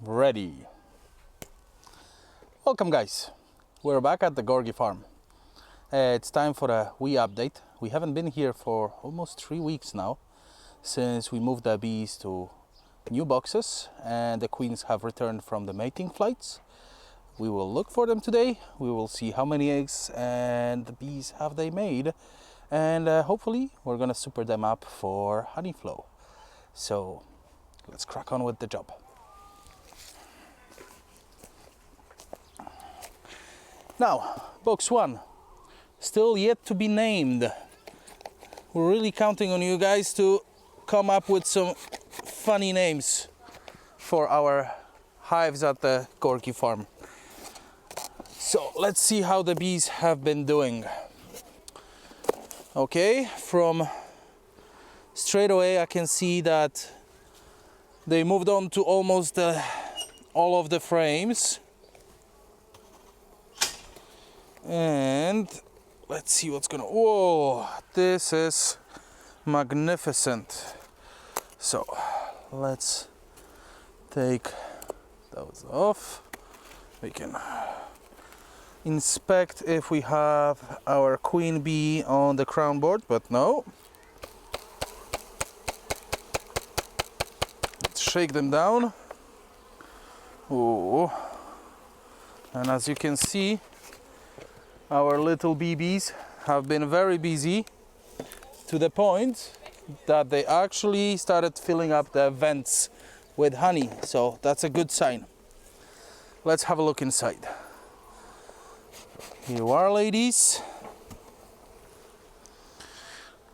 Ready. Welcome guys, we're back at the Gorgie Farm. It's time for a wee update. We haven't been here for almost 3 weeks now since we moved the bees to new boxes and the queens have returned from the mating flights. We will look for them today. We will see how many eggs and the bees have they made, and hopefully we're gonna super them up for honey flow. So let's crack on with the job. Now, box 1, still yet to be named. We're really counting on you guys to come up with some funny names for our hives at the Gorgie Farm. So let's see how the bees have been doing. Okay, from straight away I can see that they moved on to almost all of the frames. And let's see what's gonna, whoa, this is magnificent. So let's take those off. We can inspect if we have our queen bee on the crown board, but no. Let's shake them down. Oh, and as you can see, our little BBs have been very busy to the point that they actually started filling up the vents with honey. So that's a good sign. Let's have a look inside. Here you are, ladies.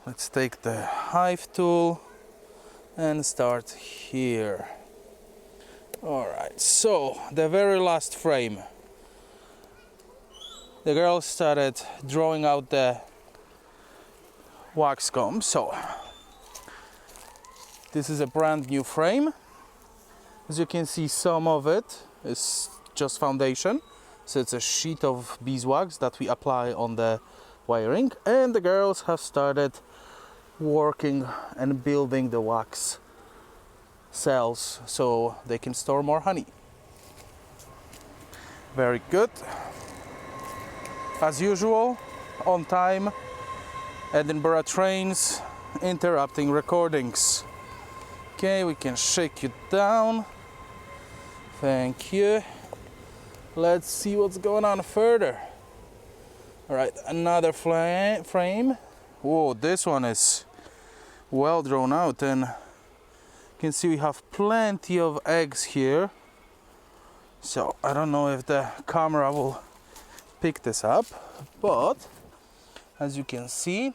Let's take the hive tool and start here. All right, so the very last frame. The girls started drawing out the wax comb. So this is a brand new frame. As you can see, some of it is just foundation. So it's a sheet of beeswax that we apply on the wiring. And the girls have started working and building the wax cells so they can store more honey. Very good. As usual, on time, Edinburgh trains interrupting recordings. Okay, we can shake you down. Thank you. Let's see what's going on further. All right, another frame. Whoa, this one is well drawn out, and you can see we have plenty of eggs here. So I don't know if the camera will pick this up, but as you can see,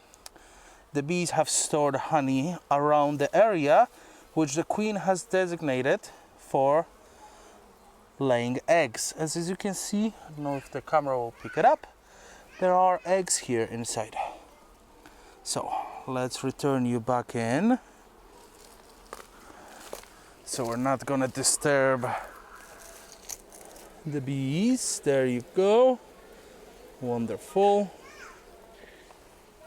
the bees have stored honey around the area which the queen has designated for laying eggs. As you can see, I don't know if the camera will pick it up, there are eggs here inside. So let's return you back in, so we're not gonna disturb the bees. There you go. Wonderful.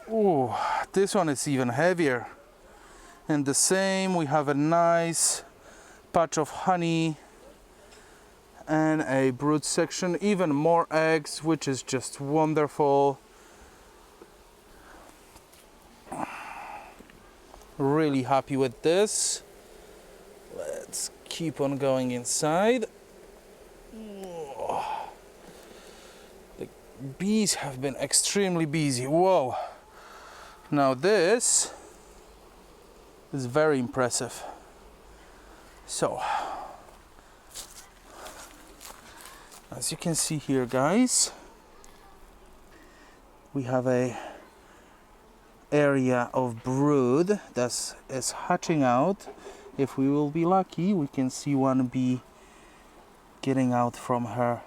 Oh, this one is even heavier. And the same, we have a nice patch of honey and a brood section, even more eggs, which is just wonderful. Really happy with this. Let's keep on going inside. Bees have been extremely busy. Whoa. Now this is very impressive. So as you can see here, guys, we have a area of brood that is hatching out. If we will be lucky, we can see one bee getting out from her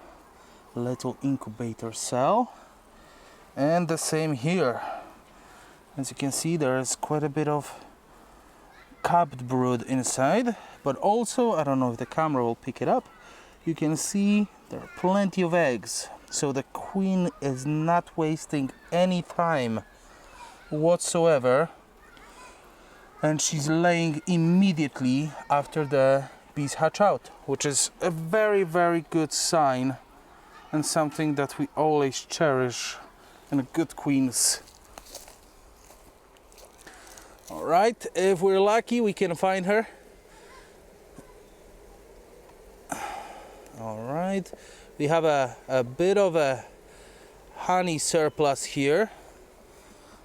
little incubator cell, and the same here. As you can see, there is quite a bit of capped brood inside, but also, I don't know if the camera will pick it up, you can see there are plenty of eggs. So the queen is not wasting any time whatsoever, and she's laying immediately after the bees hatch out, which is a very, very good sign and something that we always cherish in good queens. All right, if we're lucky, we can find her. All right, we have a bit of a honey surplus here,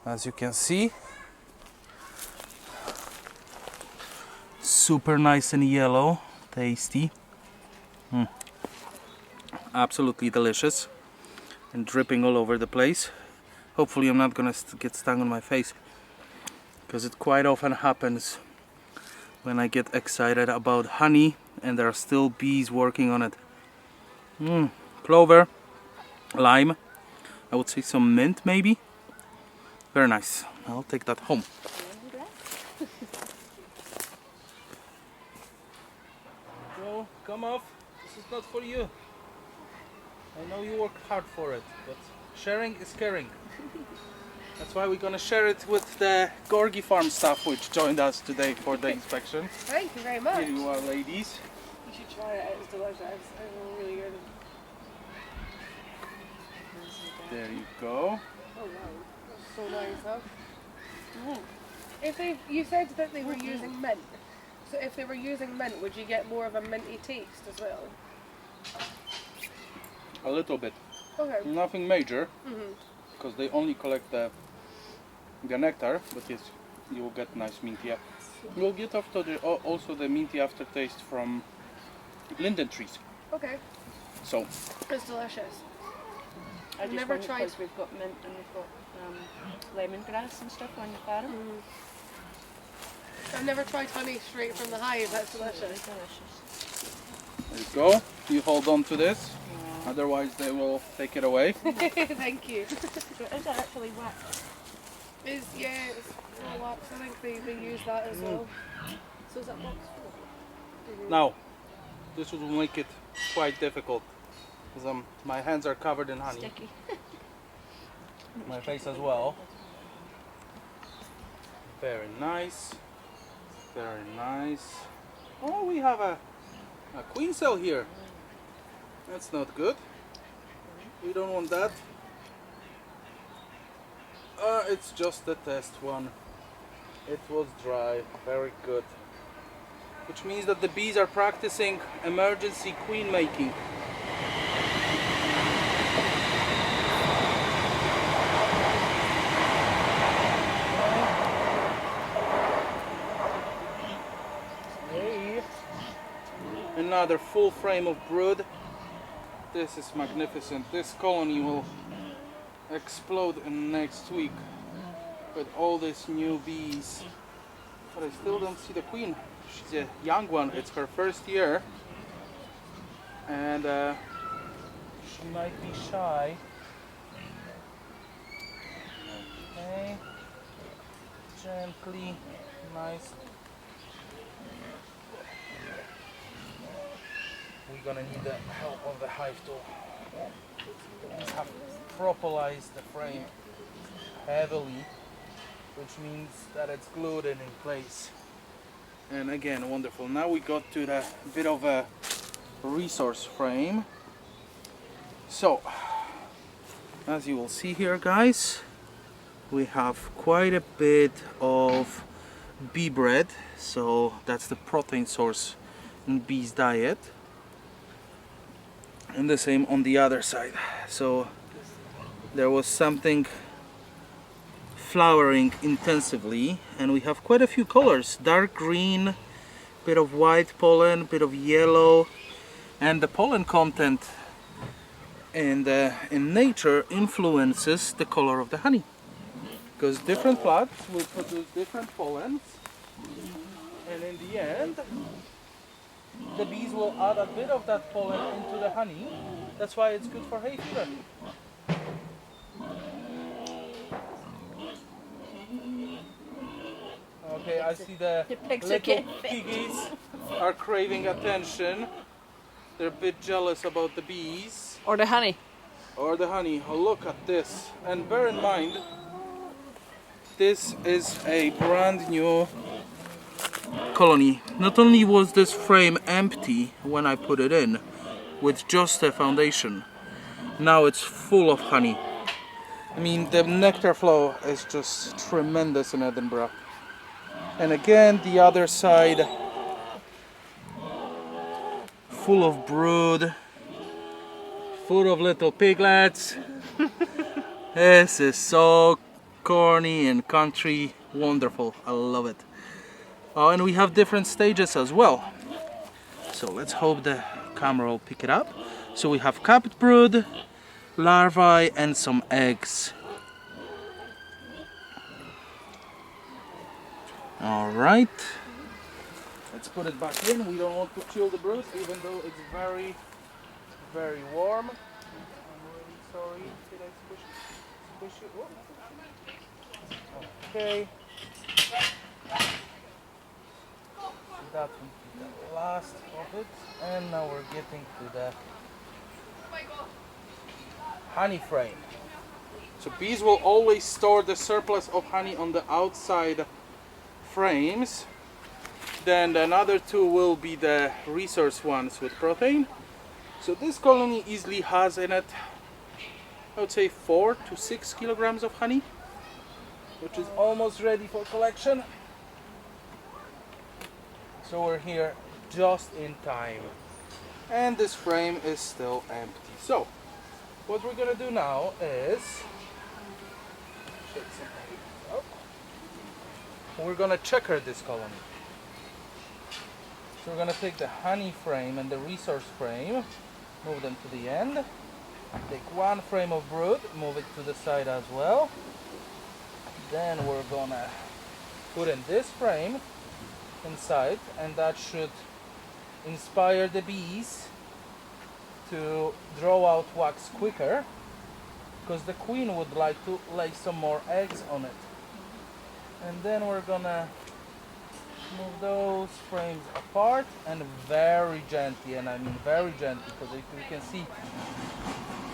as you can see. Super nice and yellow, tasty. Absolutely delicious and dripping all over the place. Hopefully I'm not gonna get stung on my face, because it quite often happens when I get excited about honey and there are still bees working on it. Clover, lime, I would say some mint maybe. Very nice. I'll take that home. No, come off. This is not for you. I know you work hard for it, but sharing is caring. That's why we're gonna share it with the Gorgie Farm staff, which joined us today for the inspection. Thank you very much. Here you are, ladies. You should try it. It's delicious. It's really good. There you go. Oh wow, that's so nice, huh? If you said that they were using mint, so if they were using mint, would you get more of a minty taste as well? A little bit. Okay. Nothing major, because they only collect the nectar, but yes, you will get nice minty. You will get also the minty aftertaste from linden trees. Okay. So It's delicious. I just never wonder tried- because we've got mint and we've got lemongrass and stuff on the farm. I've never tried honey straight from the hive. That's Really delicious. delicious. there you go. You hold on to this, otherwise they will take it away. Thank you. So is it actually wax? It's all wax. I think they use that as well. So is that wax full? Now, this will make it quite difficult, because my hands are covered in honey. Sticky. My face as well. Very nice. Very nice. Oh, we have a queen cell here. That's not good. We don't want that. It's just the test one. It was dry. Very good. Which means that the bees are practicing emergency queen making. Another full frame of brood. This is magnificent. This colony will explode in next week with all these new bees. But I still don't see the queen. She's a young one. It's her first year, and she might be shy. Okay, gently, nice. We're gonna need the help of the hive to have propolized the frame heavily, which means that it's glued in place. And again, wonderful. Now we got to the bit of a resource frame. So, as you will see here, guys, we have quite a bit of bee bread. So that's the protein source in bees' diet. And the same on the other side. So there was something flowering intensively, and we have quite a few colors: dark green, bit of white pollen, bit of yellow, and the pollen content in nature influences the color of the honey, because different plants will produce different pollens, and in the end the bees will add a bit of that pollen into the honey. That's why it's good for hay fever. Okay, I see the pigs are little getting fed. piggies are craving attention. They're a bit jealous about the bees. Or the honey. Or the honey. Oh, look at this. And bear in mind, this is a brand new colony. Not only was this frame empty when I put it in, with just a foundation, now it's full of honey. I mean, the nectar flow is just tremendous in Edinburgh. And again, the other side, full of brood, full of little piglets. This is so corny and country, wonderful. I love it. Oh, and we have different stages as well. So let's hope the camera will pick it up. So we have capped brood, larvae, and some eggs. All right. Let's put it back in. We don't want to chill the brood, even though it's very, very warm. I'm really sorry. Did I squish it? Whoa. Okay. So that will be the last of it. And now we're getting to the honey frame. So bees will always store the surplus of honey on the outside frames. Then another two will be the resource ones with protein. So this colony easily has in it, I would say 4 to 6 kilograms of honey, which is almost ready for collection. So we're here just in time. And this frame is still empty. So what we're gonna do now is shake some eggs up. We're gonna checker this colony. So we're gonna take the honey frame and the resource frame, move them to the end. Take one frame of brood, move it to the side as well. Then we're gonna put in this frame inside, and that should inspire the bees to draw out wax quicker, because the queen would like to lay some more eggs on it. And then we're gonna move those frames apart, and very gently, and I mean very gently, because if you can see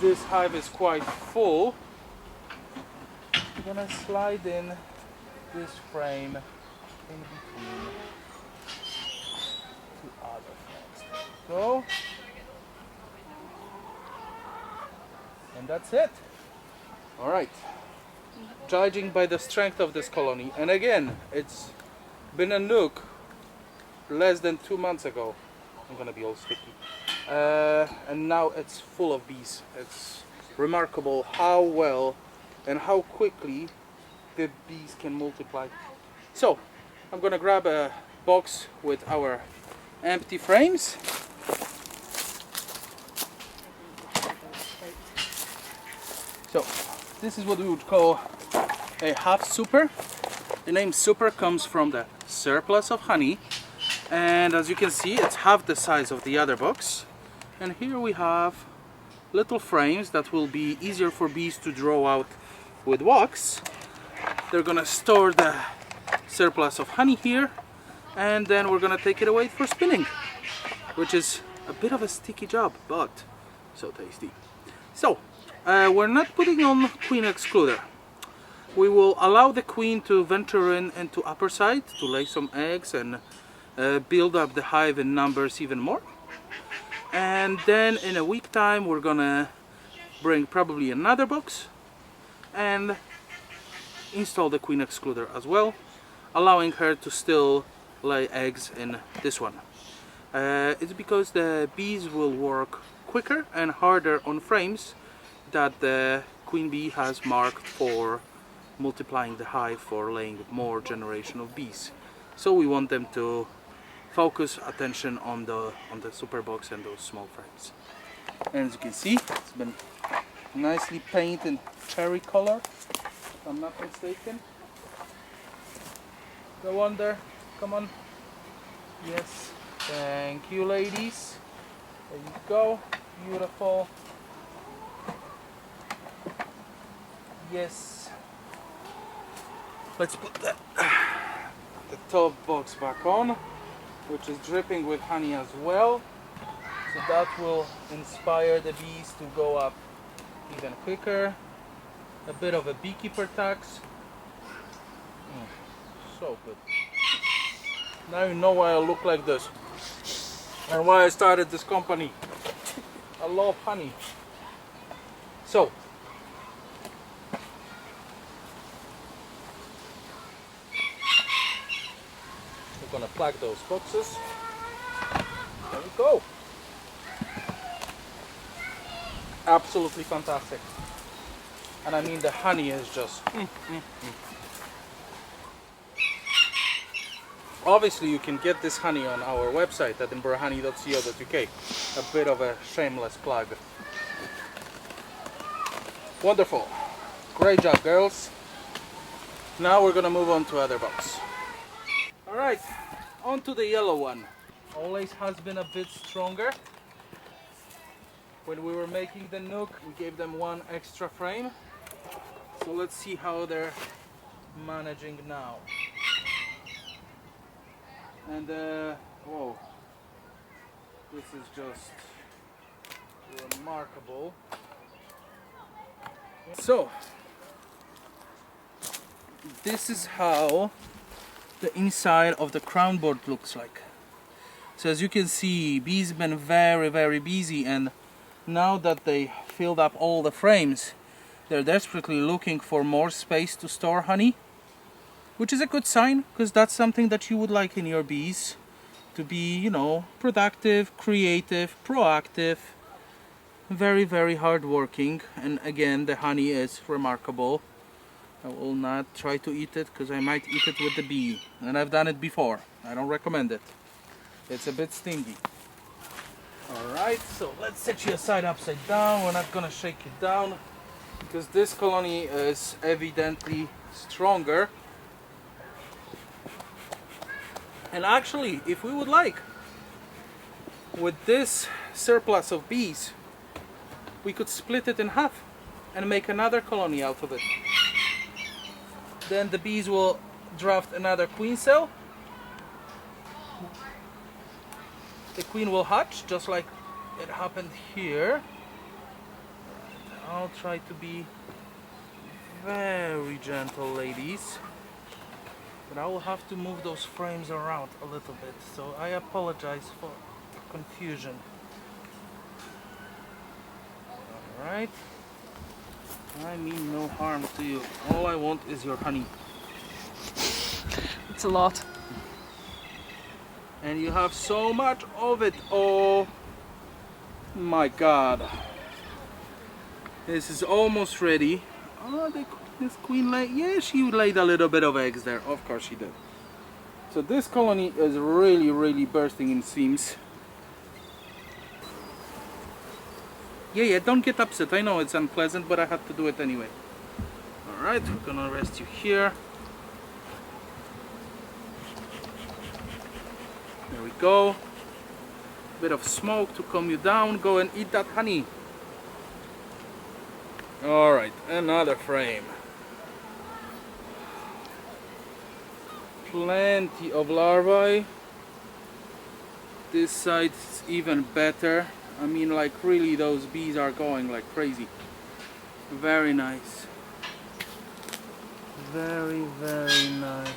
this hive is quite full. We're gonna slide in this frame in between two other frames. There we go. And that's it. All right. Judging by the strength of this colony, and again, it's been a nuke less than 2 months ago. I'm gonna be all sticky. And now it's full of bees. It's remarkable how well and how quickly the bees can multiply. So I'm gonna grab a box with our empty frames. So this is what we would call a half super. The name super comes from the surplus of honey, and as you can see, it's half the size of the other box. And here we have little frames that will be easier for bees to draw out with wax. They're gonna store the surplus of honey here, and then we're gonna take it away for spinning, which is a bit of a sticky job, but so tasty. So we're not putting on queen excluder. We will allow the queen to venture in into upper side to lay some eggs and build up the hive in numbers even more. And then in a week time we're gonna bring probably another box and install the queen excluder as well, allowing her to still lay eggs in this one. It's because the bees will work quicker and harder on frames that the queen bee has marked for multiplying the hive, for laying more generation of bees. So we want them to focus attention on the super box and those small frames. And as you can see, it's been nicely painted in cherry color, if I'm not mistaken. Go on there, come on. Yes, thank you ladies. There you go, beautiful. Yes. Let's put the top box back on, which is dripping with honey as well. So that will inspire the bees to go up even quicker. A bit of a beekeeper tax. So good. Now you know why I look like this and why I started this company. I love honey. So we're gonna plug those boxes. There we go. Absolutely fantastic. And I mean the honey is just Obviously you can get this honey on our website edinburghhoney.co.uk. A bit of a shameless plug. Wonderful. Great job, girls. Now we're gonna move on to other box. Alright, on to the yellow one. Always has been a bit stronger. When we were making the nook, we gave them one extra frame. So let's see how they're managing now. And whoa, this is just remarkable. So this is how the inside of the crown board looks like. So as you can see, bees been very busy, and now that they filled up all the frames, they're desperately looking for more space to store honey, which is a good sign, because that's something that you would like in your bees, to be, you know, productive, creative, proactive, very hardworking. And again, the honey is remarkable. I will not try to eat it because I might eat it with the bee, and I've done it before. I don't recommend it. It's a bit stingy. Alright, so let's set you aside upside down. We're not gonna shake you down because this colony is evidently stronger. And actually, if we would like, with this surplus of bees, we could split it in half and make another colony out of it. Then the bees will draft another queen cell. The queen will hatch just like it happened here. I'll try to be very gentle, ladies, but I will have to move those frames around a little bit, so I apologize for confusion. Alright, I mean no harm to you. All I want is your honey. It's a lot. And you have so much of it. Oh my god. This is almost ready. Oh, this queen laid, yeah, she laid a little bit of eggs there. Of course she did. So this colony is really bursting in seams. Yeah, don't get upset. I know it's unpleasant, but I had to do it anyway. Alright, we're gonna rest you here. There we go. Bit of smoke to calm you down. Go and eat that honey. Alright, another frame. Plenty of larvae. This side is even better. I mean, like, really, those bees are going like crazy. Very nice. Very nice.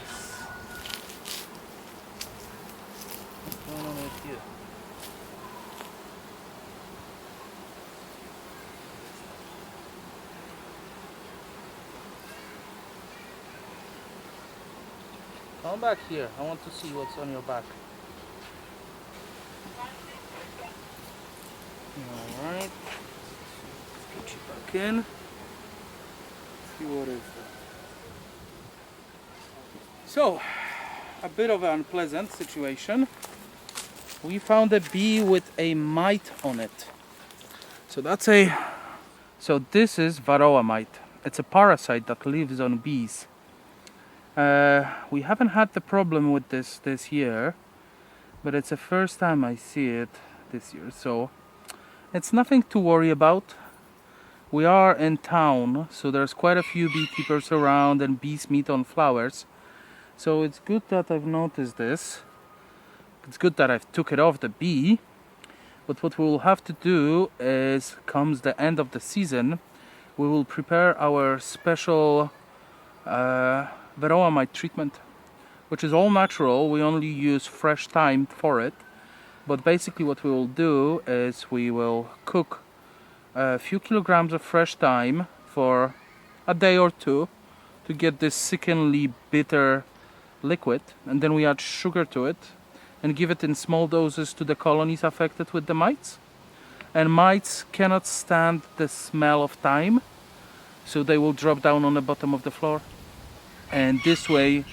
What's going on with you? Come back here. I want to see what's on your back. Alright. Put you back in. See what is that. So, a bit of an unpleasant situation. We found a bee with a mite on it. So this is Varroa mite. It's a parasite that lives on bees. We haven't had the problem with this year, but it's the first time I see it this year, so it's nothing to worry about. We are in town, so there's quite a few beekeepers around and bees meet on flowers, so it's good that I've noticed this. It's good that I've took it off the bee, but what we will have to do is, comes the end of the season, we will prepare our special Varroa mite treatment. which is all natural. We only use fresh thyme for it. But basically what we will do is we will cook a few kilograms of fresh thyme for a day or two to get this sickeningly bitter liquid, and then we add sugar to it and give it in small doses to the colonies affected with the mites. And mites cannot stand the smell of thyme, so they will drop down on the bottom of the floor, and this way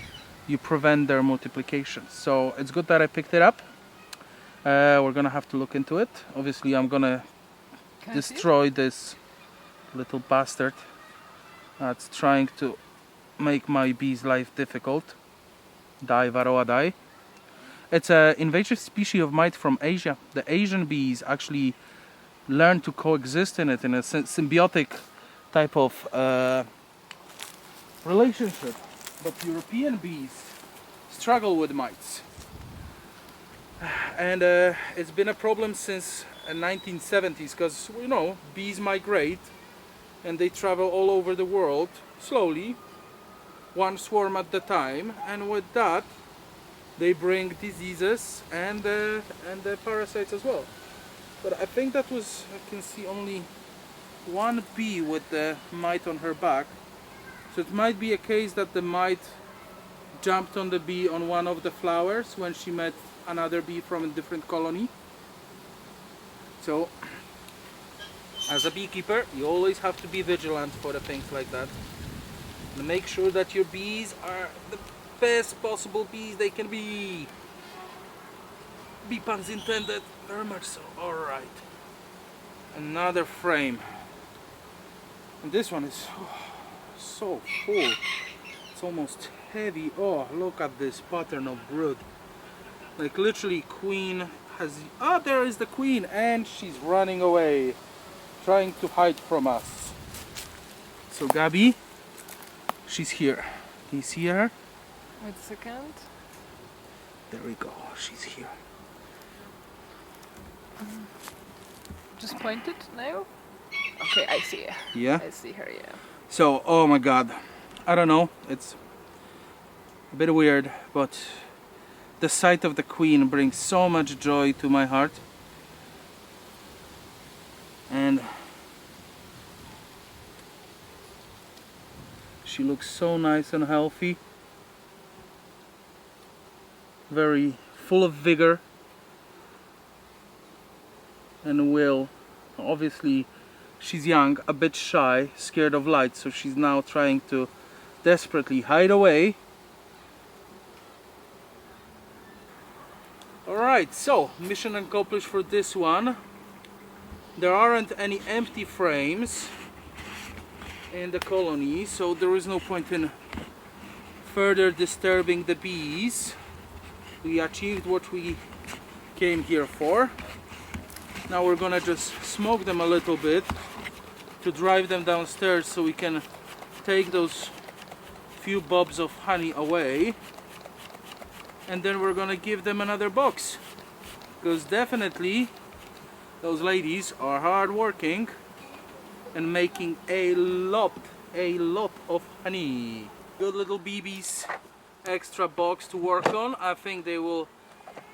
you prevent their multiplication. So it's good that I picked it up. We're gonna have to look into it. Obviously I'm gonna destroy this little bastard that's trying to make my bees' life difficult. Die, Varroa, die. It's an invasive species of mite from Asia. The Asian bees actually learn to coexist in it in a symbiotic type of relationship. But European bees struggle with mites. And it's been a problem since the 1970s, because, you know, bees migrate and they travel all over the world slowly, one swarm at a time, and with that they bring diseases and the parasites as well. But I think that was, I can see only one bee with the mite on her back, so it might be a case that the mite jumped on the bee on one of the flowers when she met another bee from a different colony. So as a beekeeper you always have to be vigilant for the things like that, and make sure that your bees are the best possible bees they can be. Bee puns intended, very much so. Alright, another frame, and this one is so full, it's almost heavy. Oh, look at this pattern of brood. Like literally queen has, there is the queen, and she's running away, trying to hide from us. So Gabi, she's here. Can you see her? Wait a second. There we go, she's here. Just point it now. Okay, I see her. Yeah? I see her, yeah. So, oh my god, I don't know, it's a bit weird, but the sight of the queen brings so much joy to my heart. And she looks so nice and healthy, very full of vigor and will. Obviously she's young, a bit shy, scared of light, so she's now trying to desperately hide away. Alright, so mission accomplished for this one. There aren't any empty frames in the colony, so there is no point in further disturbing the bees. We achieved what we came here for. Now we're gonna just smoke them a little bit to drive them downstairs so we can take those few bobs of honey away, and then we're gonna give them another box, because definitely those ladies are hard working and making a lot of honey. Good little BBs, extra box to work on. I think they will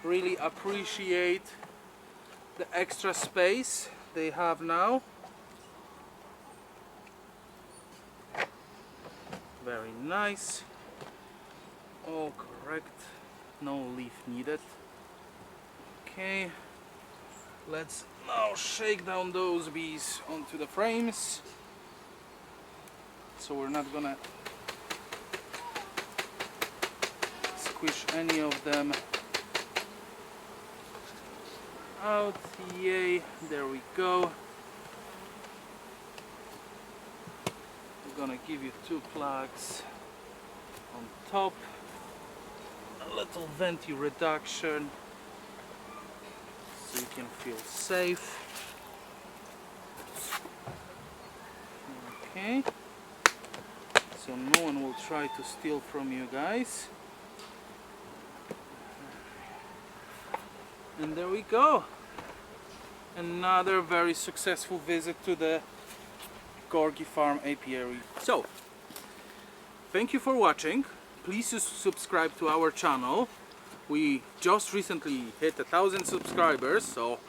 really appreciate the extra space they have now. Very nice, all correct, no leaf needed. Okay, let's now shake down those bees onto the frames, so we're not gonna squish any of them out. Yay, there we go. We're gonna give you 2 plugs on top, a little venti reduction so you can feel safe. Okay, so no one will try to steal from you guys. And there we go, another very successful visit to the Gorgie Farm apiary. So thank you for watching. please subscribe to our channel. We just recently hit 1,000 subscribers, so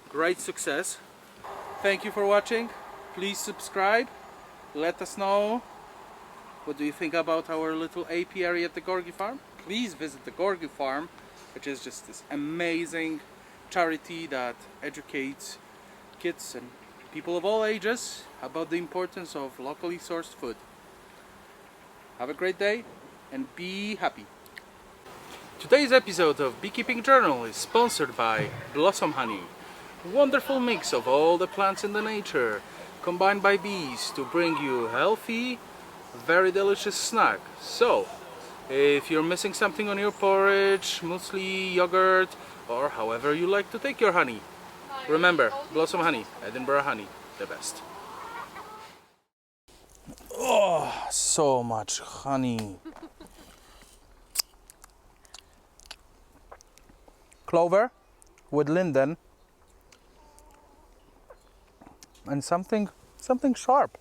great success. Thank you for watching. Please subscribe. Let us know what do you think about our little apiary at the Gorgie Farm. Please visit the Gorgie Farm, which is just this amazing charity that educates kids and people of all ages about the importance of locally sourced food. Have a great day and be happy. Today's episode of Beekeeping Journal is sponsored by Blossom Honey. Wonderful mix of all the plants in the nature combined by bees to bring you healthy, very delicious snack. So, if you're missing something on your porridge, muesli, yogurt, or however you like to take your honey, remember, Blossom Honey, Edinburgh honey, the best. Oh, so much honey. Clover with linden and something sharp.